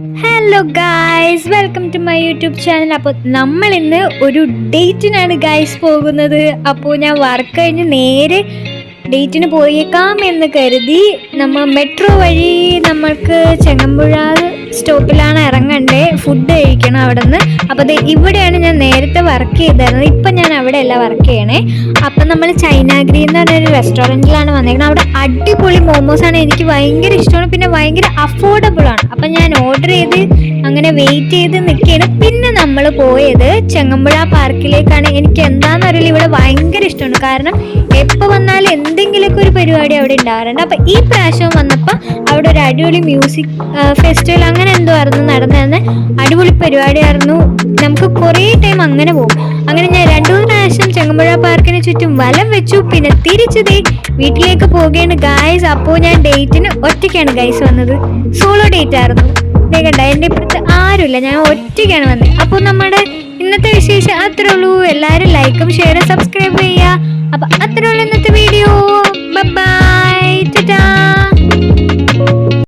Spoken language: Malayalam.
Hello guys, welcome to my YouTube channel. അപ്പോൾ നമ്മൾ ഇന്ന് ഒരു ഡേറ്റിനാണ് ഗായ്സ് പോകുന്നത്. അപ്പോൾ ഞാൻ വർക്ക് കഴിഞ്ഞ് നേരെ ഡേറ്റിന് പോയേക്കാം എന്ന് കരുതി നമ്മൾ മെട്രോ വഴി നമ്മൾക്ക് ചെങ്ങമ്പുഴ സ്റ്റോപ്പിലാണ് ഇറങ്ങണ്ടേ. ഫുഡ് കഴിക്കണം അവിടെ നിന്ന്. അപ്പോൾ അത് ഇവിടെയാണ് ഞാൻ നേരത്തെ വർക്ക് ചെയ്തിരുന്നത്. ഇപ്പം ഞാൻ അവിടെ അല്ല വർക്ക് ചെയ്യണേ. അപ്പം നമ്മൾ ചൈനാഗ്രി എന്ന് പറഞ്ഞൊരു റെസ്റ്റോറൻറ്റിലാണ് വന്നേക്കുന്നത്. അവിടെ അടിപൊളി മോമോസാണ്, എനിക്ക് ഭയങ്കര ഇഷ്ടമാണ്. പിന്നെ ഭയങ്കര അഫോർഡബിൾ ആണ്. അപ്പം ഞാൻ ഓർഡർ ചെയ്ത് അങ്ങനെ വെയിറ്റ് ചെയ്ത് നിൽക്കുകയാണ്. പിന്നെ നമ്മൾ പോയത് ചെങ്ങമ്പുഴ പാർക്കിലേക്കാണ്. എനിക്ക് എന്താണെന്നറിയില്ല, ഇവിടെ ഭയങ്കര ഇഷ്ടമാണ്. കാരണം എപ്പോൾ വന്നാലും എന്തെങ്കിലുമൊക്കെ ഒരു പരിപാടി അവിടെ ഉണ്ടാവാറുണ്ട്. അപ്പം ഈ പ്രാവശ്യം വന്നപ്പോൾ അവിടെ ഒരു അടിപൊളി മ്യൂസിക് ഫെസ്റ്റിവൽ അങ്ങനെ എന്തോ ആയിരുന്നു നടന്നിരുന്ന അടിപൊളി പരിപാടിയായിരുന്നു. നമുക്ക് കുറേ ടൈം അങ്ങനെ പോകും. അങ്ങനെ ഞാൻ 2-3 പ്രാവശ്യം ചെങ്ങമ്പുഴ പാർക്കിന് ചുറ്റും വലം വെച്ചു. പിന്നെ തിരിച്ചതേ വീട്ടിലേക്ക് പോവുകയാണ് ഗായ്സ്. അപ്പോൾ ഞാൻ ഡേറ്റിന് ഒറ്റയ്ക്കാണ് ഗൈസ് വന്നത്. സോളോ ഡേറ്റ് ആയിരുന്നു. കണ്ട, എൻ്റെ ഇപ്പോഴത്തെ ആരുമില്ല, ഞാൻ ഒറ്റയ്ക്കാണ് വന്നത്. അപ്പോൾ നമ്മുടെ ഇന്നത്തെ വിശേഷം അത്രേ ഉള്ളൂ. എല്ലാവരും ലൈക്കും ഷെയറും സബ്സ്ക്രൈബ് ചെയ്യുക. അപ്പം അത്രേ ഉള്ളൂ ഇന്നത്തെ വീഡിയോ.